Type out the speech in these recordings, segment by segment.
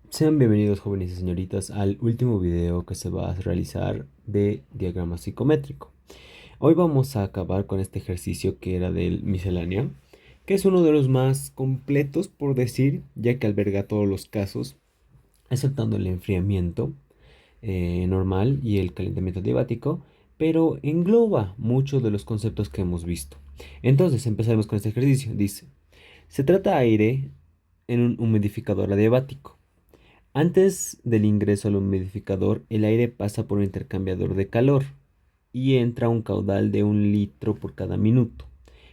Sean bienvenidos jóvenes y señoritas al último video que se va a realizar de diagrama psicométrico. Hoy vamos a acabar con este ejercicio que era del miscelánea, que es uno de los más completos por decir, ya que alberga todos los casos, exceptando el enfriamiento normal y el calentamiento adiabático, pero engloba muchos de los conceptos que hemos visto. Entonces empezaremos con este ejercicio. Dice, se trata aire en un humidificador adiabático. Antes del ingreso al humidificador, el aire pasa por un intercambiador de calor y entra un caudal de 1 litro por cada minuto.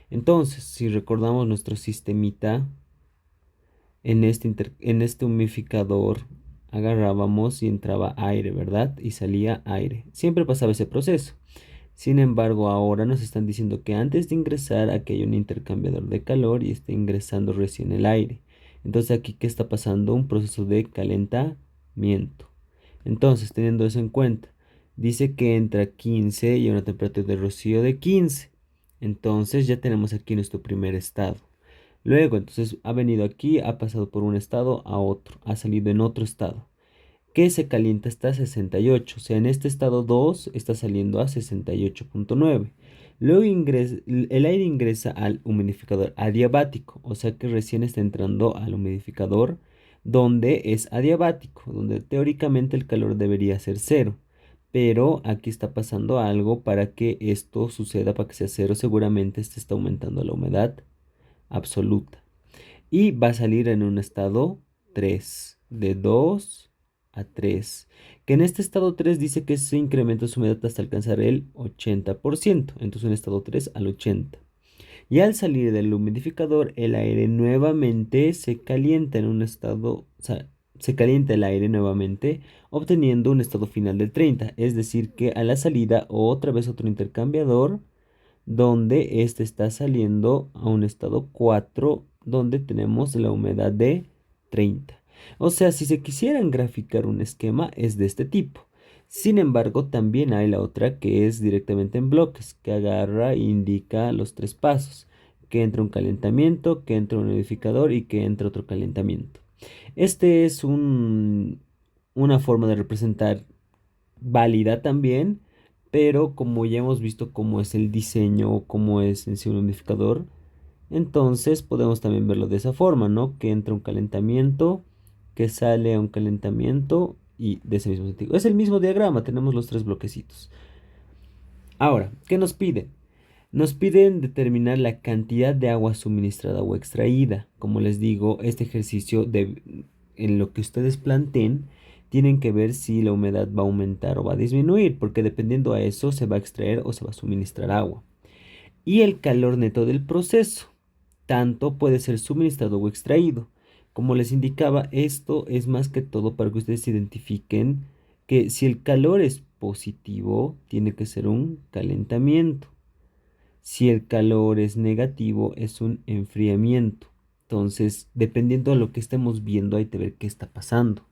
Entonces, si recordamos nuestro sistemita, en este humidificador agarrábamos y entraba aire, ¿verdad? Y salía aire. Siempre pasaba ese proceso. Sin embargo, ahora nos están diciendo que antes de ingresar aquí hay un intercambiador de calor y está ingresando recién el aire. Entonces aquí, ¿qué está pasando? Un proceso de calentamiento. Entonces, teniendo eso en cuenta, dice que entra 15 y a una temperatura de rocío de 15. Entonces ya tenemos aquí nuestro primer estado. Luego, entonces ha venido aquí, ha pasado por un estado a otro, ha salido en otro estado que se calienta hasta 68. O sea, en este estado 2 está saliendo a 68,9. Luego el aire ingresa al humidificador adiabático, o sea que recién está entrando al humidificador donde es adiabático, donde teóricamente el calor debería ser cero. Pero aquí está pasando algo para que esto suceda, para que sea cero, seguramente este está aumentando la humedad absoluta. Y va a salir en un estado 3 de 2 a 3 que en este estado 3 dice que se incrementa su humedad hasta alcanzar el 80%, entonces en estado 3 al 80. Y al salir del humidificador, el aire nuevamente se calienta en un estado, o sea, se calienta el aire nuevamente, obteniendo un estado final del 30, es decir, que a la salida otra vez otro intercambiador donde este está saliendo a un estado 4 donde tenemos la humedad de 30. O sea, si se quisieran graficar un esquema es de este tipo. Sin embargo, también hay la otra que es directamente en bloques, que agarra e indica los tres pasos, que entra un calentamiento, que entra un humidificador y que entra otro calentamiento. Este es una forma de representar válida también, pero como ya hemos visto cómo es el diseño o cómo es en sí un humidificador, entonces podemos también verlo de esa forma, ¿no? Que entra un calentamiento, que sale a un calentamiento y de ese mismo sentido. Es el mismo diagrama, tenemos los tres bloquecitos. Ahora, ¿qué nos piden? Nos piden determinar la cantidad de agua suministrada o extraída. Como les digo, este ejercicio en lo que ustedes planteen, tienen que ver si la humedad va a aumentar o va a disminuir, porque dependiendo a eso se va a extraer o se va a suministrar agua. Y el calor neto del proceso, tanto puede ser suministrado o extraído. Como les indicaba, esto es más que todo para que ustedes identifiquen que si el calor es positivo, tiene que ser un calentamiento. Si el calor es negativo, es un enfriamiento. Entonces, dependiendo de lo que estemos viendo, hay que ver qué está pasando.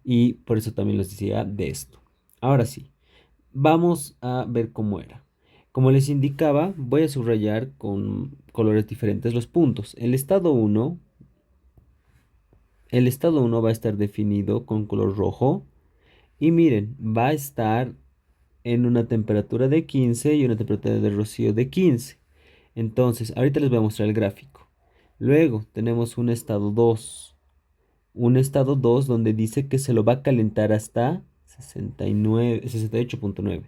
Y por eso también les decía de esto. Ahora sí, vamos a ver cómo era. Como les indicaba, voy a subrayar con colores diferentes los puntos. El estado 1 va a estar definido con color rojo. Y miren, va a estar en una temperatura de 15 y una temperatura de rocío de 15. Entonces, ahorita les voy a mostrar el gráfico. Luego tenemos un estado 2. Un estado 2 donde dice que se lo va a calentar hasta 69, 68,9.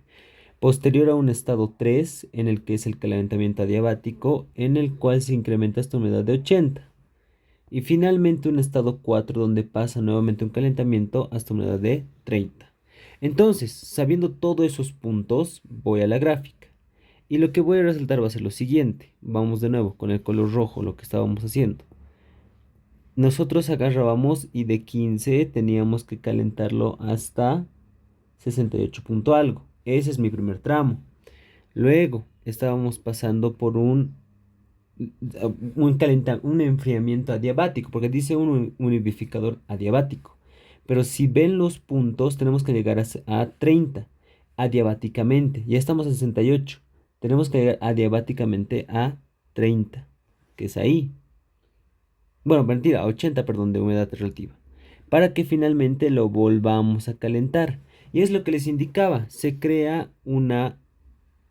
Posterior a un estado 3 en el que es el calentamiento adiabático, en el cual se incrementa esta humedad de 80. Y finalmente un estado 4 donde pasa nuevamente un calentamiento hasta humedad de 30. Entonces, sabiendo todos esos puntos, voy a la gráfica. Y lo que voy a resaltar va a ser lo siguiente. Vamos de nuevo con el color rojo, lo que estábamos haciendo. Nosotros agarrábamos y de 15 teníamos que calentarlo hasta 68 punto algo. Ese es mi primer tramo. Luego estábamos pasando por un enfriamiento adiabático, porque dice un humidificador adiabático. Pero si ven los puntos, tenemos que llegar a 30 adiabáticamente. Ya estamos a 68. Tenemos que llegar adiabáticamente a 30, que es ahí. Bueno, mentira, a 80, perdón, de humedad relativa. para que finalmente lo volvamos a calentar. Y es lo que les indicaba, se crea una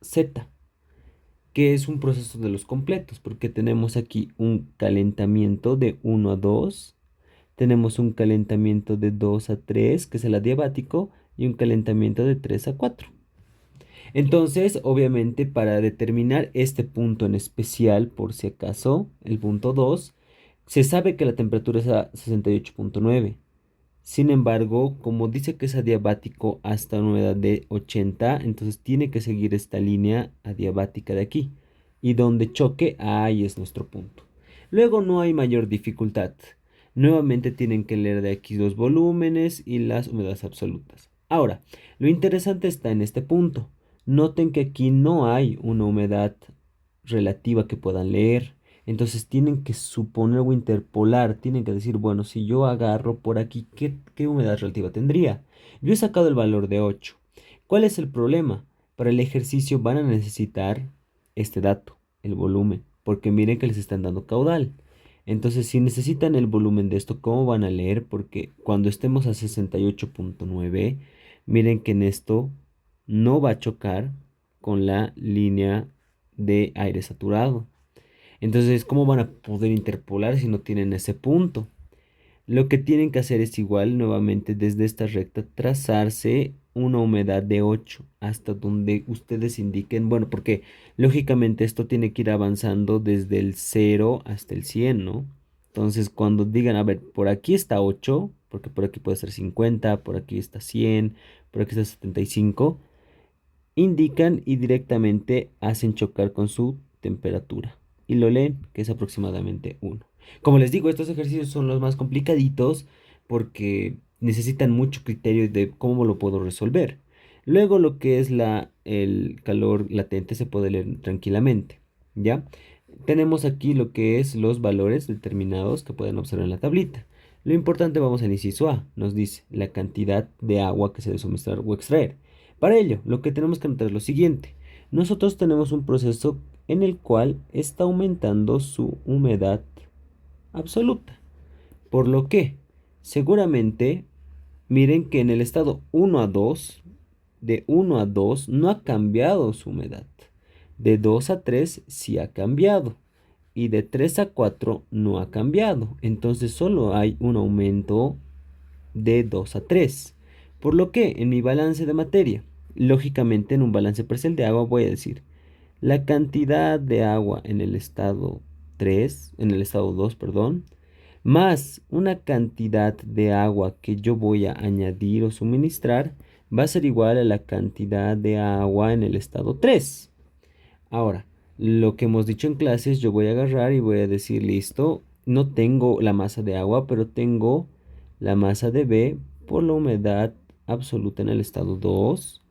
Z, que es un proceso de los completos, porque tenemos aquí un calentamiento de 1 a 2, tenemos un calentamiento de 2 a 3, que es el adiabático, y un calentamiento de 3 a 4. Entonces, obviamente, para determinar este punto en especial, por si acaso, el punto 2, se sabe que la temperatura es a 68,9. Sin embargo, como dice que es adiabático hasta una humedad de 80, entonces tiene que seguir esta línea adiabática de aquí. Y donde choque, ahí es nuestro punto. Luego no hay mayor dificultad. Nuevamente tienen que leer de aquí los volúmenes y las humedades absolutas. Ahora, lo interesante está en este punto. Noten que aquí no hay una humedad relativa que puedan leer. Entonces tienen que suponer o interpolar, tienen que decir, bueno, si yo agarro por aquí, ¿qué humedad relativa tendría? Yo he sacado el valor de 8. ¿Cuál es el problema? Para el ejercicio van a necesitar este dato, el volumen, porque miren que les están dando caudal. Entonces, si necesitan el volumen de esto, ¿cómo van a leer? Porque cuando estemos a 68,9, miren que en esto no va a chocar con la línea de aire saturado. Entonces, ¿cómo van a poder interpolar si no tienen ese punto? Lo que tienen que hacer es igual, nuevamente desde esta recta, trazarse una humedad de 8 hasta donde ustedes indiquen, bueno, porque lógicamente esto tiene que ir avanzando desde el 0 hasta el 100, ¿no? Entonces, cuando digan, a ver, por aquí está 8, porque por aquí puede ser 50, por aquí está 100, por aquí está 75, indican y directamente hacen chocar con su temperatura y lo leen, que es aproximadamente 1. Como les digo, estos ejercicios son los más complicaditos porque necesitan mucho criterio de cómo lo puedo resolver. Luego lo que es el calor latente se puede leer tranquilamente, ¿ya? Tenemos aquí lo que es los valores determinados que pueden observar en la tablita. Lo importante, vamos al inciso A, nos dice la cantidad de agua que se debe suministrar o extraer. Para ello, lo que tenemos que notar es lo siguiente. Nosotros tenemos un proceso en el cual está aumentando su humedad absoluta. Por lo que, seguramente, miren que en el estado 1 a 2, de 1 a 2 no ha cambiado su humedad. De 2 a 3 sí ha cambiado. Y de 3 a 4 no ha cambiado. Entonces solo hay un aumento de 2 a 3. Por lo que en mi balance de materia, lógicamente en un balance parcial de agua voy a decir la cantidad de agua en el estado 3, en el estado 2, perdón, más una cantidad de agua que yo voy a añadir o suministrar va a ser igual a la cantidad de agua en el estado 3. Ahora, lo que hemos dicho en clases, yo voy a agarrar y voy a decir, listo, no tengo la masa de agua, pero tengo la masa de B por la humedad absoluta en el estado 2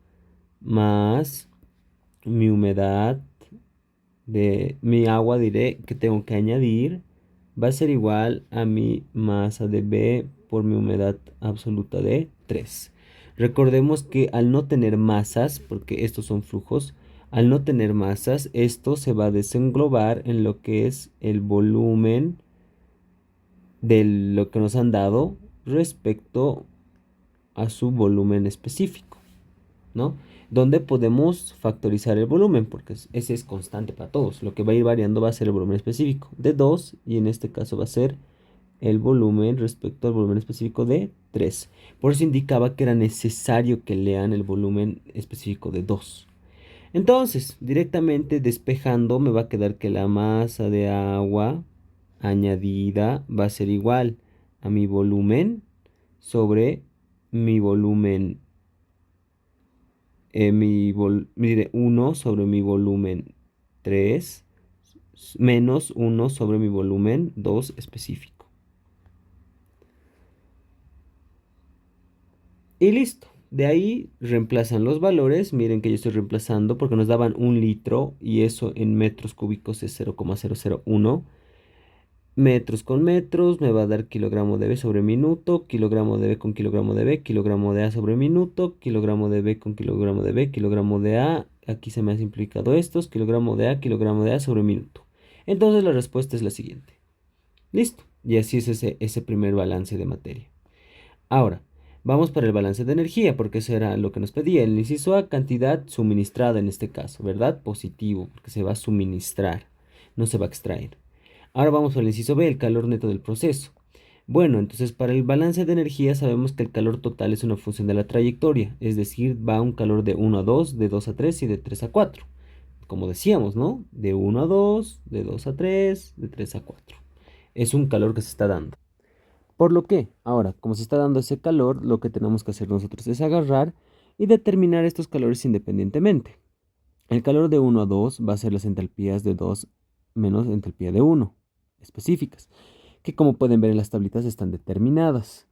más mi humedad de mi agua, diré que tengo que añadir, va a ser igual a mi masa de B por mi humedad absoluta de 3. Recordemos que al no tener masas, porque estos son flujos, al no tener masas, esto se va a desenglobar en lo que es el volumen de lo que nos han dado respecto a su volumen específico, ¿no? Donde podemos factorizar el volumen, porque ese es constante para todos. Lo que va a ir variando va a ser el volumen específico de 2 y en este caso va a ser el volumen respecto al volumen específico de 3. Por eso indicaba que era necesario que lean el volumen específico de 2. Entonces, directamente despejando me va a quedar que la masa de agua añadida va a ser igual a mi volumen sobre mi volumen, mire, 1 sobre mi volumen 3 menos 1 sobre mi volumen 2 específico. Y listo. De ahí reemplazan los valores. Miren que yo estoy reemplazando porque nos daban 1 litro y eso en metros cúbicos es 0,001. Metros con metros me va a dar kilogramo de B sobre minuto, kilogramo de B con kilogramo de B, kilogramo de A sobre minuto, kilogramo de B con kilogramo de B, kilogramo de A. Aquí se me ha simplificado estos, kilogramo de A sobre minuto. Entonces la respuesta es la siguiente. Listo. Y así es ese primer balance de materia. Ahora, vamos para el balance de energía, porque eso era lo que nos pedía. El inciso A, cantidad suministrada en este caso, ¿verdad? Positivo, porque se va a suministrar, no se va a extraer. Ahora vamos al inciso B, el calor neto del proceso. Bueno, entonces para el balance de energía sabemos que el calor total es una función de la trayectoria, es decir, va un calor de 1 a 2, de 2 a 3 y de 3 a 4. Como decíamos, ¿no? De 1 a 2, de 2 a 3, de 3 a 4. Es un calor que se está dando. Por lo que, ahora, como se está dando ese calor, lo que tenemos que hacer nosotros es agarrar y determinar estos calores independientemente. El calor de 1 a 2 va a ser las entalpías de 2 menos entalpía de 1, específicas, que como pueden ver en las tablitas están determinadas.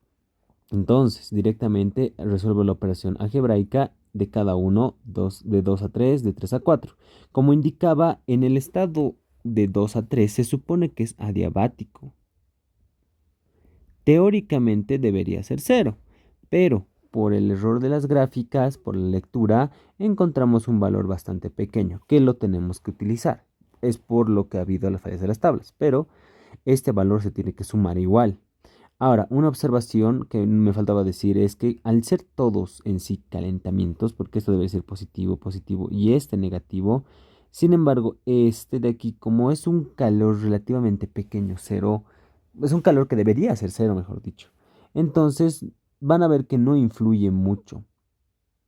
Entonces, directamente resuelvo la operación algebraica de cada uno, de 2 a 3, de 3 a 4. Como indicaba, en el estado de 2 a 3 se supone que es adiabático. Teóricamente debería ser cero, pero por el error de las gráficas, por la lectura, encontramos un valor bastante pequeño que lo tenemos que utilizar. Es por lo que ha habido las fallas de las tablas, pero este valor se tiene que sumar igual. Ahora, una observación que me faltaba decir es que al ser todos en sí calentamientos, porque esto debe ser positivo, positivo y este negativo, sin embargo, este de aquí, como es un calor relativamente pequeño, cero, es un calor que debería ser cero, mejor dicho. Entonces, van a ver que no influye mucho,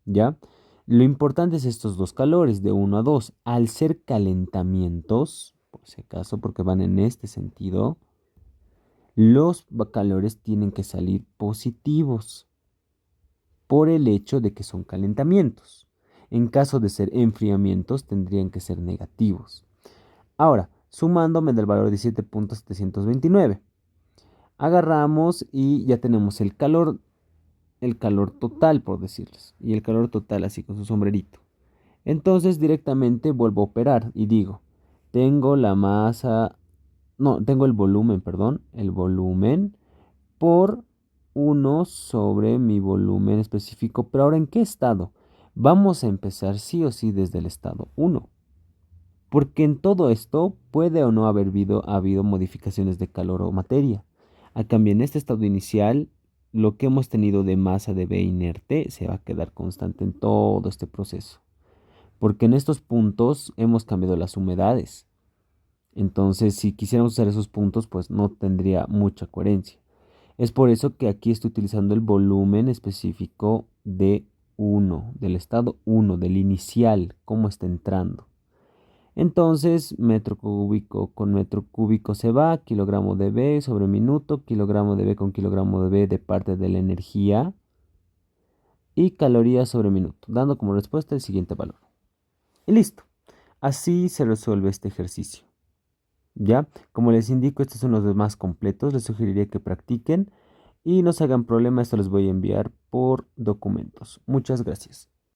¿ya? Lo importante es estos dos calores, de 1 a 2. Al ser calentamientos, por si acaso, porque van en este sentido, los calores tienen que salir positivos por el hecho de que son calentamientos. En caso de ser enfriamientos, tendrían que ser negativos. Ahora, sumándome del valor 17.729, agarramos y ya tenemos el calor total, por decirles, y el calor total así con su sombrerito. Entonces directamente vuelvo a operar y digo, tengo la masa, no, tengo el volumen, perdón, el volumen por 1 sobre mi volumen específico. Pero ahora, ¿en qué estado? Vamos a empezar sí o sí desde el estado 1. Porque en todo esto puede o no habido modificaciones de calor o materia. A cambio, en este estado inicial, lo que hemos tenido de masa de B inerte se va a quedar constante en todo este proceso. Porque en estos puntos hemos cambiado las humedades. Entonces, si quisiéramos usar esos puntos, pues no tendría mucha coherencia. Es por eso que aquí estoy utilizando el volumen específico de 1, del estado 1, del inicial, cómo está entrando. Entonces, metro cúbico con metro cúbico se va, kilogramo de B sobre minuto, kilogramo de B con kilogramo de B de parte de la energía y calorías sobre minuto, dando como respuesta el siguiente valor. Y listo. Así se resuelve este ejercicio. ¿Ya? Como les indico, estos son los más completos. Les sugeriría que practiquen y no se hagan problema. Esto les voy a enviar por documentos. Muchas gracias.